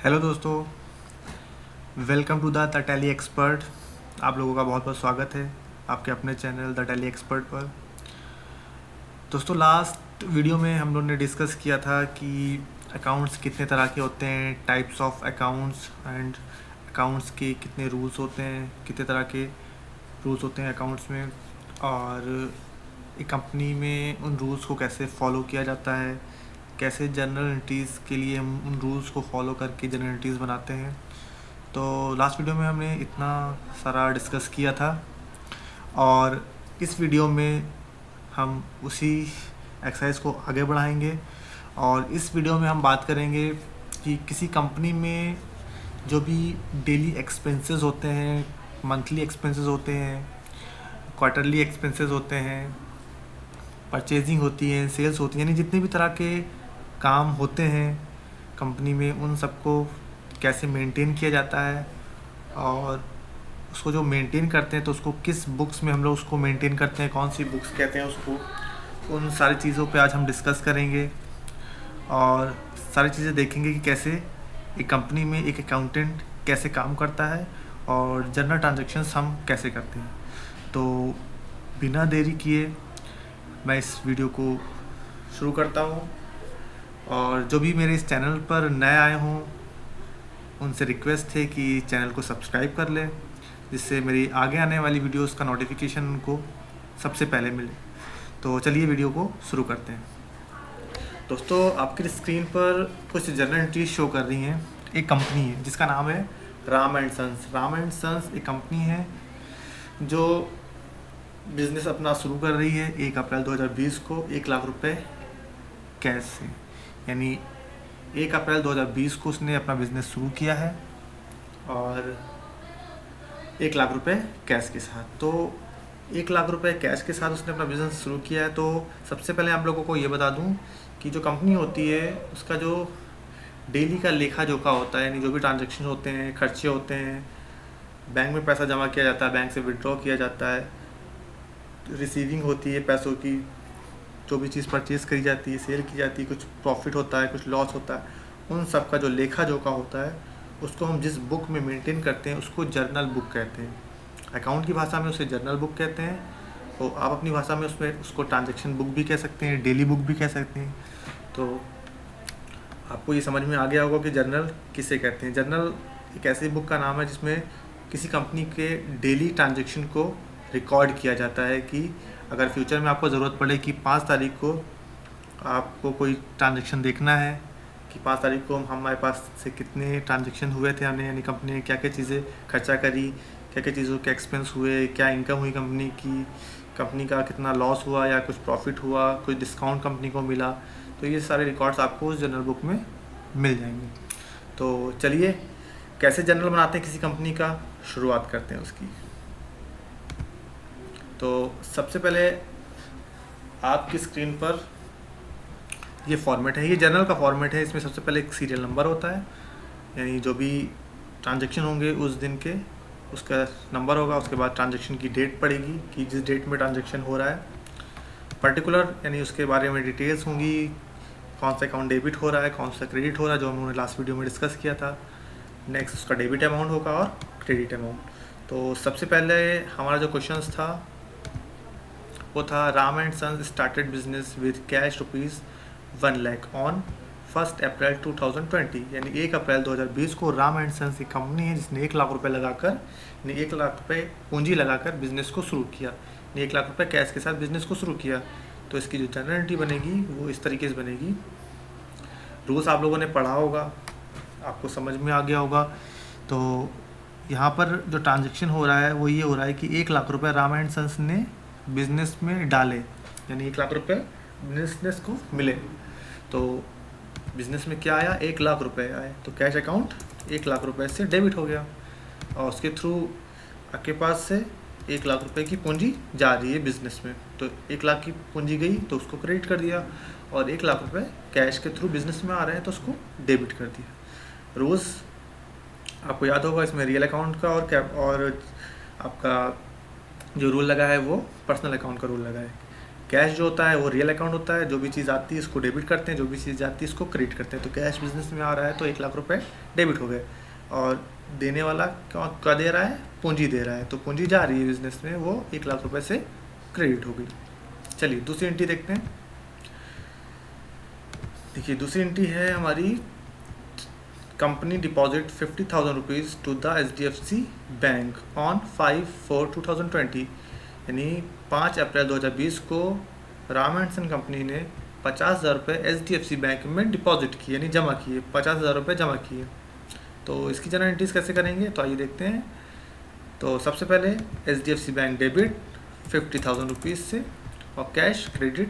Hello दोस्तों, welcome to the Tally expert. आप लोगों का बहुत बहुत स्वागत है आपके अपने चैनल द टैली एक्सपर्ट पर। दोस्तों, लास्ट वीडियो में हम लोग ने डिस्कस किया था कि अकाउंट्स कितने तरह के होते हैं, types of accounts and accounts के कितने रूल्स होते हैं, कितने तरह के रूल्स होते हैं अकाउंट्स में, और एक कंपनी में उन रूल्स को कैसे फॉलो किया जाता है, कैसे जर्नल एंट्रीज़ के लिए हम उन रूल्स को फॉलो करके जर्नल एंट्रीज़ बनाते हैं। तो लास्ट वीडियो में हमने इतना सारा डिस्कस किया था, और इस वीडियो में हम उसी एक्सरसाइज को आगे बढ़ाएंगे। और इस वीडियो में हम बात करेंगे कि किसी कंपनी में जो भी डेली एक्सपेंसेस होते हैं, मंथली एक्सपेंसेस होते हैं, क्वार्टरली एक्सपेंसेस होते हैं, परचेजिंग होती है, सेल्स होती है, यानी जितने भी तरह के काम होते हैं कंपनी में, उन सबको कैसे मेंटेन किया जाता है, और उसको जो मेंटेन करते हैं तो उसको किस बुक्स में हम लोग उसको मेंटेन करते हैं, कौन सी बुक्स कहते हैं उसको, उन सारी चीज़ों पे आज हम डिस्कस करेंगे। और सारी चीज़ें देखेंगे कि कैसे एक कंपनी में एक अकाउंटेंट कैसे काम करता है और जर्नल ट्रांजैक्शंस हम कैसे करते हैं। तो बिना देरी किए मैं इस वीडियो को शुरू करता हूँ। और जो भी मेरे इस चैनल पर नए आए हों, उनसे रिक्वेस्ट है कि चैनल को सब्सक्राइब कर लें, जिससे मेरी आगे आने वाली वीडियोस का नोटिफिकेशन उनको सबसे पहले मिले। तो चलिए वीडियो को शुरू करते हैं। दोस्तों, आपकी स्क्रीन पर कुछ जर्नल एंट्री शो कर रही हैं। एक कंपनी है जिसका नाम है Ram and sons. Ram and sons एक कंपनी है जो बिज़नेस अपना शुरू कर रही है 1 अप्रैल 2020 को 1 लाख रुपए कैश से। यानी 1 अप्रैल 2020 को उसने अपना बिज़नेस शुरू किया है और 1 लाख रुपए कैश के साथ। तो 1 लाख रुपए कैश के साथ उसने अपना बिज़नेस शुरू किया है। तो सबसे पहले आप लोगों को ये बता दूं कि जो कंपनी होती है उसका जो डेली का लेखा जोखा होता है, यानी जो भी ट्रांजैक्शन होते हैं, खर्चे होते हैं, बैंक में पैसा जमा किया जाता है, बैंक से विड्रॉ किया जाता है, रिसीविंग होती है पैसों की, जो भी चीज़ परचेज़ करी जाती है, सेल की जाती है, कुछ प्रॉफिट होता है, कुछ लॉस होता है, उन सब का जो लेखा जोखा होता है उसको हम जिस बुक में मेंटेन करते हैं उसको जर्नल बुक कहते हैं। अकाउंट की भाषा में उसे जर्नल बुक कहते हैं। तो आप अपनी भाषा में उसमें उसको ट्रांजैक्शन बुक भी कह सकते हैं, डेली बुक भी कह सकते हैं। तो आपको ये समझ में आ गया होगा कि जर्नल किसे कहते हैं। जर्नल एक ऐसी बुक का नाम है जिसमें किसी कंपनी के डेली ट्रांजैक्शन को रिकॉर्ड किया जाता है कि अगर फ्यूचर में आपको ज़रूरत पड़े कि 5 तारीख को आपको कोई ट्रांजैक्शन देखना है कि 5 तारीख को हमारे पास से कितने ट्रांजैक्शन हुए थे हमने, यानी कंपनी ने क्या क्या चीज़ें खर्चा करी, क्या क्या चीज़ों के एक्सपेंस हुए, क्या इनकम हुई कंपनी की, कंपनी का कितना लॉस हुआ या कुछ प्रॉफिट हुआ, कोई डिस्काउंट कंपनी को मिला। तो ये सारे रिकॉर्ड्स आपको उस जर्नल बुक में मिल जाएंगे। तो चलिए कैसे जर्नल बनाते हैं किसी कंपनी का, शुरुआत करते हैं उसकी। तो सबसे पहले आपकी स्क्रीन पर ये फॉर्मेट है, ये जर्नल का फॉर्मेट है। इसमें सबसे पहले एक सीरियल नंबर होता है, यानी जो भी ट्रांजैक्शन होंगे उस दिन के उसका नंबर होगा। उसके बाद ट्रांजैक्शन की डेट पड़ेगी कि जिस डेट में ट्रांजैक्शन हो रहा है, पर्टिकुलर यानी उसके बारे में डिटेल्स होंगी, कौन सा अकाउंट डेबिट हो रहा है, कौन सा क्रेडिट हो रहा है, जो हमने लास्ट वीडियो में डिस्कस किया था। नेक्स्ट उसका डेबिट अमाउंट होगा और क्रेडिट अमाउंट। तो सबसे पहले हमारा जो क्वेश्चन था वो था Ram and sons started business with cash ₹1 lakh on 1 अप्रैल 2020। यानी 1 अप्रैल 2020 को राम एंड सन्स एक कंपनी है जिसने 1 लाख रुपए लगाकर, यानी 1 लाख रुपए पूंजी लगाकर बिजनेस को शुरू किया, यानी 1 लाख रुपए कैश के साथ बिजनेस को शुरू किया। तो इसकी जो जर्नल एंट्री बनेगी वो इस तरीके से बनेगी। रूल्स आप लोगों ने पढ़ा होगा, आपको समझ में आ गया होगा। तो यहाँ पर जो ट्रांजैक्शन हो रहा है वो ये हो रहा है कि 1 लाख रुपए राम एंड सन्स ने बिजनेस में डाले, यानी 1 लाख रुपए बिजनेस को मिले। तो बिजनेस में क्या आया, 1 लाख रुपए आए। तो कैश अकाउंट 1 लाख रुपए से डेबिट हो गया और उसके थ्रू आपके पास से 1 लाख रुपए की पूंजी जा रही है बिजनेस में। तो 1 लाख की पूंजी गई तो उसको क्रेडिट कर दिया, और 1 लाख रुपए कैश के थ्रू बिजनेस में आ रहे हैं तो उसको डेबिट कर दिया। रोज़ आपको याद होगा इसमें रियल अकाउंट का और आपका जो रूल लगा है वो पर्सनल अकाउंट का रूल लगा है। कैश जो होता है वो रियल अकाउंट होता है, जो भी चीज़ आती है इसको डेबिट करते हैं, जो भी चीज़ जाती है इसको क्रेडिट करते हैं। तो कैश बिजनेस में आ रहा है तो 1 लाख रुपए डेबिट हो गए, और देने वाला क्या दे रहा है, पूंजी दे रहा है, तो पूंजी जा रही है बिजनेस में, वो 1 लाख रुपए से क्रेडिट हो गई। चलिए दूसरी एंट्री देखते हैं। देखिए दूसरी एंट्री है हमारी, company deposit 50,000 rupees to the HDFC bank on 5/4/2020, यानी 5 अप्रैल 2020 को राम एंड सन कंपनी ने 50,000 रुपये HDFC बैंक में डिपॉजिट किए, यानी जमा किए, 50,000 रुपये जमा किए। तो इसकी जनरल एंट्रीज कैसे करेंगे, तो आइए देखते हैं। तो सबसे पहले HDFC बैंक डेबिट 50,000 रुपीज़ से और कैश क्रेडिट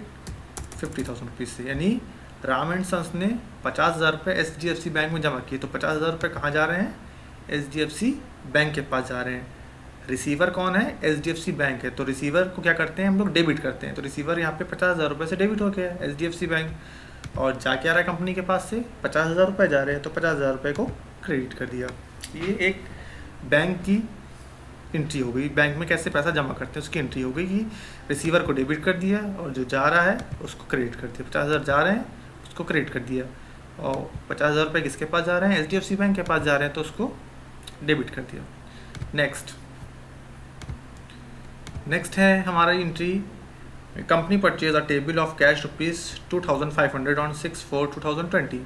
50,000 रुपीज़ से, यानी राम एंड सन्स ने 50,000 रुपये HDFC बैंक में जमा किए। तो 50,000 रुपये कहाँ जा रहे हैं, HDFC बैंक के पास जा रहे हैं। रिसीवर कौन है, HDFC बैंक है, तो रिसीवर को क्या करते हैं हम लोग, डेबिट करते हैं। तो रिसीवर यहाँ पे 50,000 रुपये से डेबिट हो गया HDFC बैंक, और जाके आ रहा है कंपनी के पास से 50,000 रुपये जा रहे हैं, तो 50,000 रुपये को क्रेडिट कर दिया। ये एक बैंक की एंट्री हो गई, बैंक में कैसे पैसा जमा करते हैं उसकी एंट्री हो गई कि रिसीवर को डेबिट कर दिया और जो जा रहा है उसको क्रेडिट कर दिया। 50,000 जा रहे हैं उसको क्रेडिट कर दिया, और 50,000 रुपये किसके पास जा रहे हैं, HDFC बैंक के पास जा रहे हैं, तो उसको डेबिट कर दिया। नेक्स्ट है हमारा entry, company purchase a table of cash ₹2,500 on 6/4/2020,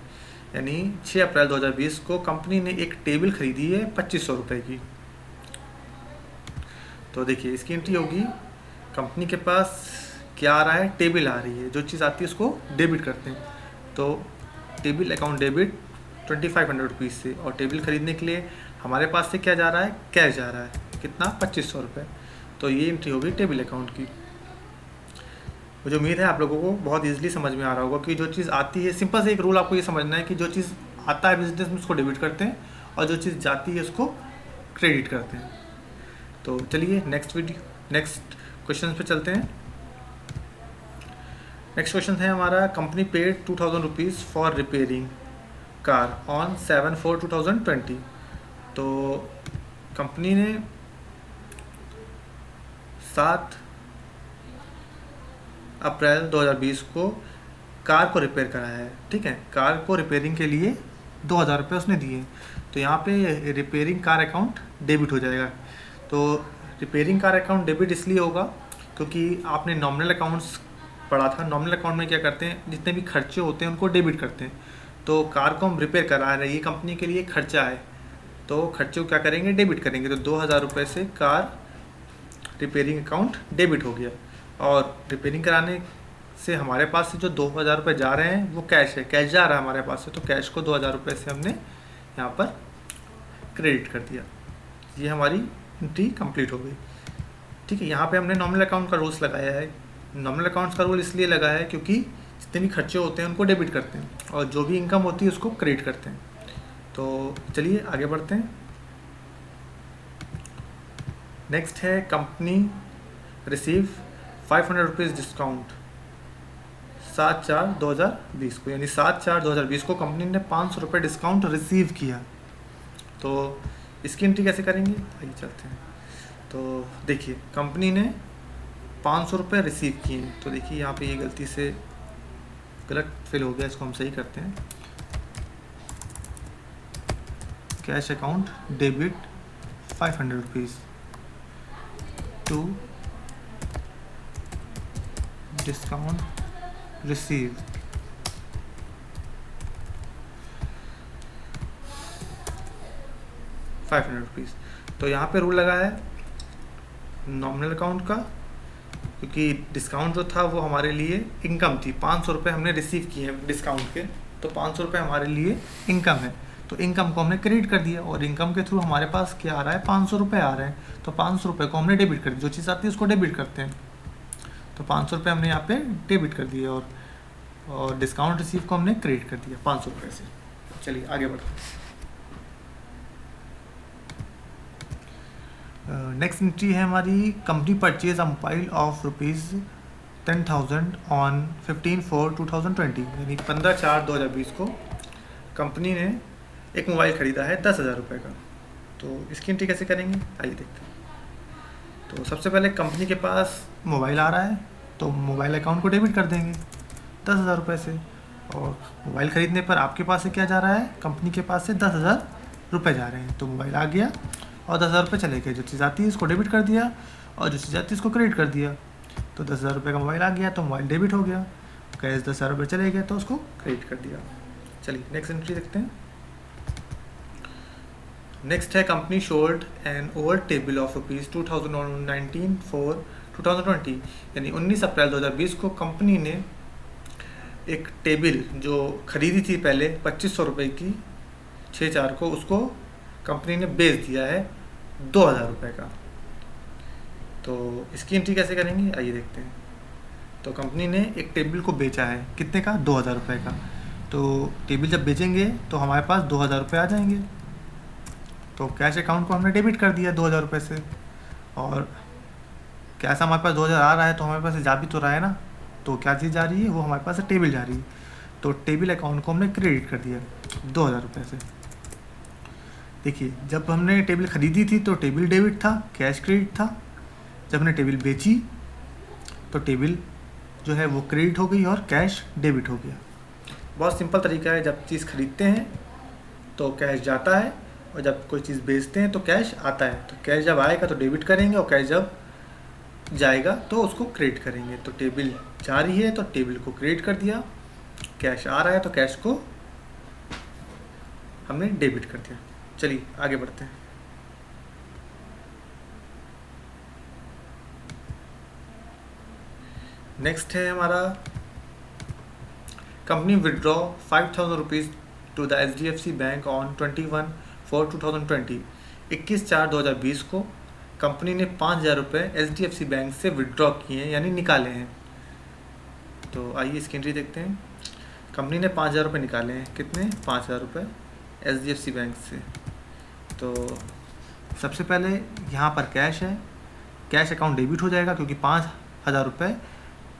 यानी 6 अप्रैल 2020 को कंपनी ने एक टेबल खरीदी है 2,500 रुपये की। तो देखिए इसकी एंट्री होगी, कंपनी के पास क्या आ रहा है, टेबल आ रही है, जो चीज़ आती है उसको डेबिट करते हैं। तो टेबल अकाउंट डेबिट 2,500 रुपीज़ से, और टेबल खरीदने के लिए हमारे पास से क्या जा रहा है, कैश जा रहा है, कितना, 2,500 रुपये। तो ये एंट्री होगी टेबल अकाउंट की। मुझे उम्मीद है आप लोगों को बहुत ईजिली समझ में आ रहा होगा कि जो चीज़ आती है, सिंपल से एक रूल आपको ये समझना है कि जो चीज़ आता है बिजनेस में उसको डेबिट करते हैं, और जो चीज़ जाती है उसको क्रेडिट करते हैं। तो चलिए नेक्स्ट क्वेश्चन पे चलते हैं। नेक्स्ट क्वेश्चन है हमारा, company paid 2,000 rupees for repairing car on 7/4/2020। तो कंपनी ने 7 अप्रैल 2020 को कार को रिपेयर कराया है, ठीक है। कार को रिपेयरिंग के लिए 2,000 रुपये उसने दिए, तो यहाँ पे रिपेयरिंग कार अकाउंट डेबिट हो जाएगा। तो रिपेयरिंग कार अकाउंट डेबिट इसलिए होगा क्योंकि आपने नॉमिनल अकाउंट्स पढ़ा था। नॉमिनल अकाउंट में क्या करते हैं, जितने भी खर्चे होते हैं उनको डेबिट करते हैं। तो कार को हम रिपेयर करा रहे हैं, ये कंपनी के लिए खर्चा है, तो खर्चे को क्या करेंगे, डेबिट करेंगे। तो 2,000 रुपये से कार रिपेयरिंग अकाउंट डेबिट हो गया, और रिपेयरिंग कराने से हमारे पास से जो 2,000 रुपये जा रहे हैं वो कैश है, कैश जा रहा है हमारे पास से, तो कैश को 2,000 रुपये से हमने यहाँ पर क्रेडिट कर दिया। ये हमारी एंट्री कंप्लीट हो गई, ठीक है। यहाँ पे हमने नॉमिनल अकाउंट का रूल्स लगाया है। नॉमिनल अकाउंट्स का रूल इसलिए लगाया है क्योंकि जितने भी खर्चे होते हैं उनको डेबिट करते हैं, और जो भी इनकम होती है उसको क्रेडिट करते हैं। तो चलिए आगे बढ़ते हैं। नेक्स्ट है, कंपनी रिसीव 500 रुपीज़ डिस्काउंट 7/4/2020 को, यानी 7/4/2020 को कंपनी ने 500 रुपये डिस्काउंट रिसीव किया। तो इसकी एंट्री कैसे करेंगे, आइए चलते हैं। तो देखिए कंपनी ने 500 रुपये रिसीव किए हैं, तो देखिए यहाँ पे ये गलती से गलत फिल हो गया, इसको हम सही करते हैं। Cash account debit 500 rupees to discount receive ₹500। तो यहाँ पे रूल लगा है नॉमिनल अकाउंट का, क्योंकि डिस्काउंट जो था वो हमारे लिए इनकम थी। 500 रुपये हमने रिसीव किए हैं डिस्काउंट के, तो 500 रुपये हमारे लिए इनकम है, तो इनकम को हमने क्रेडिट कर दिया, और इनकम के थ्रू हमारे पास क्या आ रहा है, 500 रुपये आ रहे हैं। तो 500 रुपये को हमने डेबिट कर दिया, जो चीज़ आती है उसको डेबिट करते हैं। तो 500 रुपये हमने यहाँ पे डेबिट कर दिया, और डिस्काउंट रिसीव को हमने क्रेडिट कर दिया 500 रुपये से। चलिए आगे बढ़ते हैं। नेक्स्ट एंट्री है हमारी, company purchase a mobile of ₹10,000 on 15/4/2020, यानी 15/4/2020 को कंपनी ने एक मोबाइल ख़रीदा है 10,000 रुपये का। तो इसकी एंट्री कैसे करेंगे, आइए देखते हैं। तो सबसे पहले कंपनी के पास मोबाइल आ रहा है, तो मोबाइल अकाउंट को डेबिट कर देंगे 10,000 रुपये से। और मोबाइल ख़रीदने पर आपके पास से क्या जा रहा है, कंपनी के पास से 10,000 रुपये जा रहे हैं। तो मोबाइल आ गया और 10,000 रुपये चले गए। जो चीज़ आती है इसको डेबिट कर दिया और जो चीज़ आती है इसको क्रेडिट कर दिया। तो 10,000 रुपये का मोबाइल आ गया तो मोबाइल डेबिट हो गया, कैश 10,000 रुपये चले गए तो उसको क्रेडिट कर दिया। चलिए नेक्स्ट एंट्री देखते हैं। नेक्स्ट है company should an over table of ₹2019 for 2020, यानी 19 अप्रैल 2020 को कंपनी ने एक टेबल जो खरीदी थी पहले 2500 रुपये की 6/4 को, उसको कंपनी ने बेच दिया है 2,000 रुपये का। तो इसकी एंट्री कैसे करेंगे आइए देखते हैं। तो कंपनी ने एक टेबल को बेचा है कितने का, 2,000 रुपये का। तो टेबल जब बेचेंगे तो हमारे पास 2,000 रुपये आ जाएंगे। तो कैश अकाउंट को हमने डेबिट कर दिया 2,000 रुपये से, और कैश हमारे पास 2,000 आ रहा है तो हमारे पास से जा भी तो रहा है ना। तो क्या चीज़ जा रही है, वो हमारे पास से टेबल जा रही है। तो टेबल अकाउंट को हमने क्रेडिट कर दिया 2,000 रुपये से। देखिए जब हमने टेबल ख़रीदी थी तो टेबल डेबिट था, कैश क्रेडिट था। जब हमने टेबल बेची तो टेबल जो है वो क्रेडिट हो गई और कैश डेबिट हो गया। बहुत सिंपल तरीका है। जब चीज़ खरीदते हैं तो कैश जाता है, और जब कोई चीज़ बेचते हैं तो कैश आता है। तो कैश जब आएगा तो डेबिट करेंगे, और कैश जब जाएगा तो उसको क्रेडिट करेंगे। तो टेबल जा रही है तो टेबल को क्रेडिट कर दिया, कैश आ रहा है तो कैश को हमने डेबिट कर दिया। चलिए आगे बढ़ते हैं। नेक्स्ट है हमारा company withdraw 5,000 rupees to the HDFC bank on 21/4/2020। 21/4/2020 को कंपनी ने 5,000 रुपये HDFC बैंक से विड्रॉ किए हैं, यानी निकाले हैं। तो आइए इसकी एंट्री देखते हैं। कंपनी ने 5,000 रुपये निकाले हैं, कितने, 5,000 रुपये HDFC बैंक से। तो सबसे पहले यहाँ पर कैश है, कैश अकाउंट डेबिट हो जाएगा क्योंकि 5,000 रुपये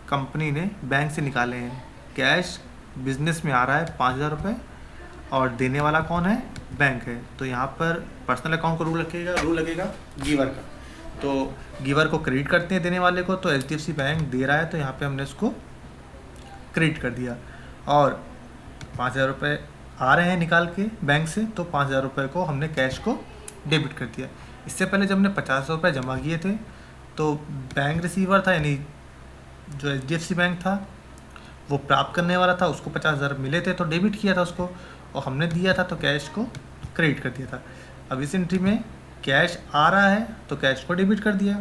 कंपनी ने बैंक से निकाले हैं। कैश बिजनेस में आ रहा है 5,000 रुपये, और देने वाला कौन है, बैंक है। तो यहाँ पर पर्सनल अकाउंट का रूल लगेगा गिवर का। तो गिवर को क्रेडिट करते हैं देने वाले को। तो HDFC बैंक दे रहा है तो यहाँ पे हमने इसको क्रेडिट कर दिया, और 5,000 रुपये आ रहे हैं निकाल के बैंक से, तो 5,000 रुपये को हमने कैश को डेबिट कर दिया। इससे पहले जब हमने 50 रुपये जमा किए थे तो बैंक रिसीवर था, यानी जो HDFC बैंक था वो प्राप्त करने वाला था, उसको 50,000 मिले थे तो डेबिट किया था उसको, और हमने दिया था तो कैश को क्रेडिट कर दिया था। अब इस एंट्री में कैश आ रहा है तो कैश को डेबिट कर दिया।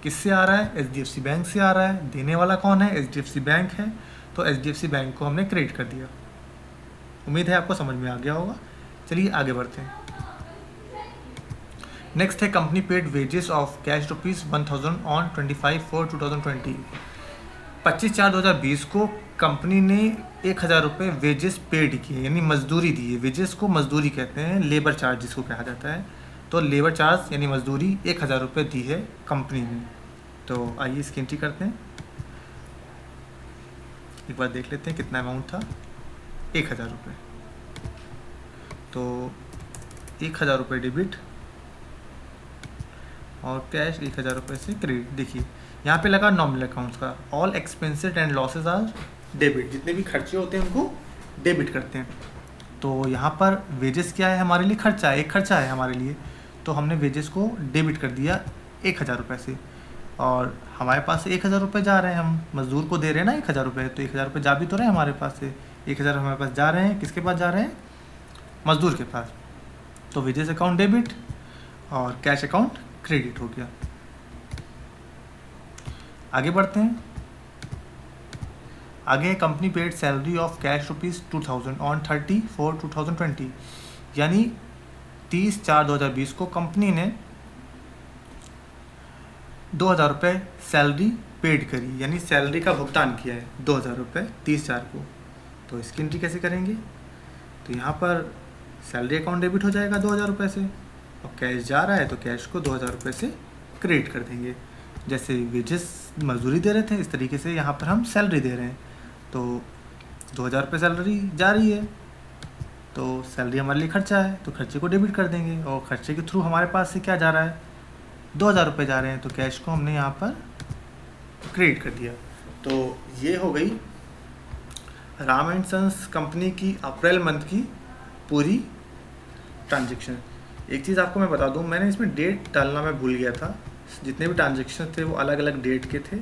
किससे आ रहा है, HDFC बैंक से आ रहा है। देने वाला कौन है, HDFC बैंक है। तो HDFC बैंक को हमने क्रेडिट कर दिया। उम्मीद है आपको समझ में आ गया होगा। चलिए आगे बढ़ते हैं। नेक्स्ट है company paid wages of cash ₹1,000 on 25/4/2020। 25/4/2020 को कंपनी ने 1,000 रुपये वेजेस पेड किए, यानी मजदूरी दी है। वेजेस को मजदूरी कहते हैं, लेबर चार्ज जिसको कहा जाता है। तो लेबर चार्ज यानी मजदूरी 1,000 रुपये दी है कंपनी ने। तो आइए इसकी एंट्री करते हैं। एक बार देख लेते हैं कितना अमाउंट था, 1,000 रुपये। तो 1,000 रुपये डेबिट और कैश 1,000 रुपये से क्रेडिट। देखिए यहाँ पे लगा नॉमिनल अकाउंट्स का, all expenses and losses are debit. जितने भी खर्चे होते हैं उनको डेबिट करते हैं। तो यहाँ पर वेजेस क्या है, हमारे लिए खर्चा है, एक खर्चा है हमारे लिए। तो हमने वेजेस को डेबिट कर दिया 1,000 रुपये से, और हमारे पास से 1,000 रुपये जा रहे हैं, हम मजदूर को दे रहे हैं ना 1,000 रुपये। तो 1,000 रुपये जा भी तो रहे हैं हमारे पास से, 1,000 हमारे पास जा रहे हैं, किसके पास जा रहे हैं, मजदूर के पास। तो वेजेस अकाउंट डेबिट और कैश अकाउंट क्रेडिट हो गया। आगे बढ़ते हैं। आगे company paid salary of cash ₹2,000 on 30/4/2020, यानी 30/4/2020 को कंपनी ने 2,000 रुपये सैलरी पेड करी, यानी सैलरी का भुगतान किया है 2,000 रुपये 30/4 को। तो इसकी एंट्री कैसे करेंगे, तो यहाँ पर सैलरी अकाउंट डेबिट हो जाएगा 2,000 रुपये से, और कैश जा रहा है तो कैश को 2,000 रुपये से क्रेडिट कर देंगे। जैसे वेजेस मजदूरी दे रहे थे, इस तरीके से यहाँ पर हम सैलरी दे रहे हैं। तो 2,000 रुपये सैलरी जा रही है, तो सैलरी हमारे लिए खर्चा है, तो खर्चे को डेबिट कर देंगे, और खर्चे के थ्रू हमारे पास से क्या जा रहा है, 2,000 रुपये जा रहे हैं। तो कैश को हमने यहाँ पर क्रिएट कर दिया। तो ये हो गई राम एंड सन्स कंपनी की अप्रैल मंथ की पूरी ट्रांजेक्शन। एक चीज़ आपको मैं बता दूं, मैंने इसमें डेट डालना मैं भूल गया था। जितने भी ट्रांजेक्शन थे वो अलग अलग डेट के थे,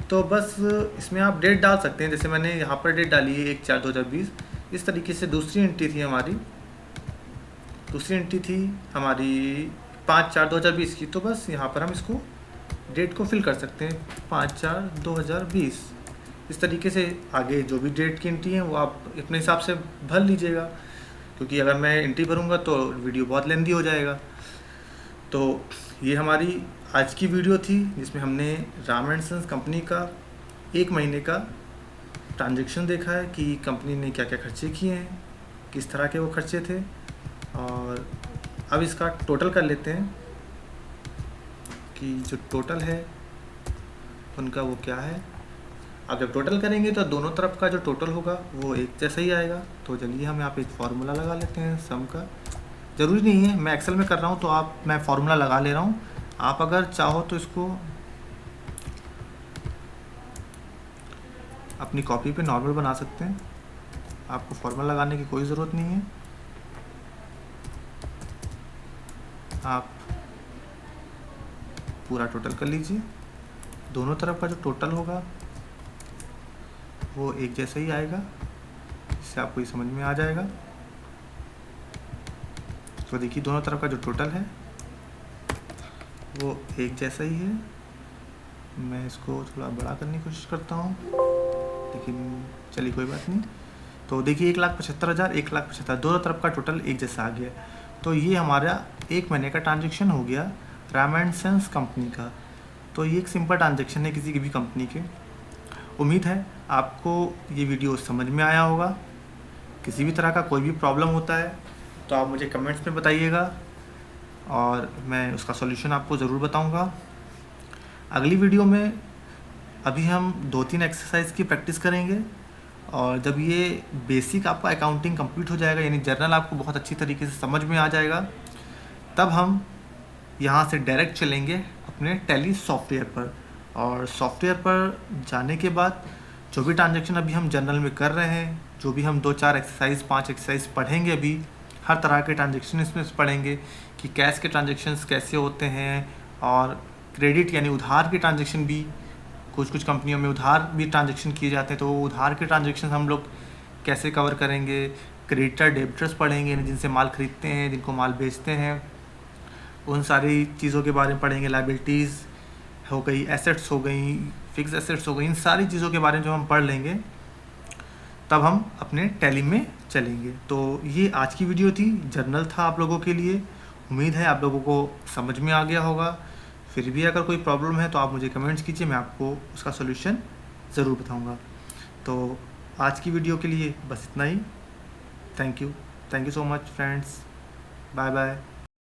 तो बस इसमें आप डेट डाल सकते हैं। जैसे मैंने यहाँ पर डेट डाली है 1/4/2020। इस तरीके से दूसरी एंट्री थी हमारी 5/4/2020 की, तो बस यहाँ पर हम इसको डेट को फिल कर सकते हैं 5/4/2020। इस तरीके से आगे जो भी डेट की एंट्री है वो आप अपने हिसाब से भर लीजिएगा, क्योंकि अगर मैं एंट्री भरूँगा तो वीडियो बहुत लेंदी हो जाएगा। तो ये हमारी आज की वीडियो थी जिसमें हमने राम एंड सन्स कंपनी का 1 महीने का ट्रांजेक्शन देखा है कि कंपनी ने क्या क्या खर्चे किए हैं, किस तरह के वो खर्चे थे। और अब इसका टोटल कर लेते हैं कि जो टोटल है उनका वो क्या है। अब जब टोटल करेंगे तो दोनों तरफ का जो टोटल होगा वो एक जैसा ही आएगा। तो चलिए हम यहाँ पे एक फार्मूला लगा लेते हैं सम का। ज़रूरी नहीं है, मैं एक्सेल में कर रहा हूँ तो मैं फार्मूला लगा ले रहा हूँ। आप अगर चाहो तो इसको अपनी कॉपी पे नॉर्मल बना सकते हैं, आपको फार्मूला लगाने की कोई ज़रूरत नहीं है। आप पूरा टोटल कर लीजिए, दोनों तरफ का जो टोटल होगा वो एक जैसा ही आएगा, इससे आपको ये समझ में आ जाएगा। तो देखिए दोनों तरफ का जो टोटल है वो एक जैसा ही है। मैं इसको थोड़ा बड़ा करने की कोशिश करता हूँ, लेकिन चलिए कोई बात नहीं। तो देखिए 1,75,000 1,75,000 दोनों तरफ का टोटल एक जैसा आ गया। तो ये हमारा 1 महीने का ट्रांजेक्शन हो गया राम एंड सन्स कंपनी का। तो ये एक सिंपल ट्रांजेक्शन है किसी की भी कंपनी के। उम्मीद है आपको ये वीडियो समझ में आया होगा। किसी भी तरह का कोई भी प्रॉब्लम होता है तो आप मुझे कमेंट्स में बताइएगा और मैं उसका सॉल्यूशन आपको ज़रूर बताऊंगा। अगली वीडियो में अभी हम 2-3 एक्सरसाइज की प्रैक्टिस करेंगे, और जब ये बेसिक आपका अकाउंटिंग कंप्लीट हो जाएगा, यानी जर्नल आपको बहुत अच्छी तरीके से समझ में आ जाएगा, तब हम यहाँ से डायरेक्ट चलेंगे अपने टैली सॉफ्टवेयर पर। और सॉफ्टवेयर पर जाने के बाद जो भी ट्रांजेक्शन अभी हम जर्नल में कर रहे हैं, जो भी हम 2-4 एक्सरसाइज 5 एक्सरसाइज पढ़ेंगे, अभी हर तरह के ट्रांजेक्शन इसमें पढ़ेंगे कि कैश के ट्रांजेक्शन्स कैसे होते हैं, और क्रेडिट यानी उधार के ट्रांजेक्शन भी कुछ कंपनियों में उधार भी ट्रांजेक्शन किए जाते हैं, तो वो उधार के ट्रांजेक्शन हम लोग कैसे कवर करेंगे। क्रेडिटर डेबिटर्स पढ़ेंगे, जिनसे माल खरीदते हैं, जिनको माल बेचते हैं, उन सारी चीज़ों के बारे में पढ़ेंगे। लायबिलिटीज़ हो गई, एसेट्स हो गई, फिक्स एसेट्स हो गई, इन सारी चीज़ों के बारे में जो हम पढ़ लेंगे तब हम अपने टैली में चलेंगे। तो ये आज की वीडियो थी, जर्नल था आप लोगों के लिए। उम्मीद है आप लोगों को समझ में आ गया होगा। फिर भी अगर कोई प्रॉब्लम है तो आप मुझे कमेंट्स कीजिए, मैं आपको उसका सॉल्यूशन ज़रूर बताऊंगा। तो आज की वीडियो के लिए बस इतना ही। Thank you so much friends, bye bye.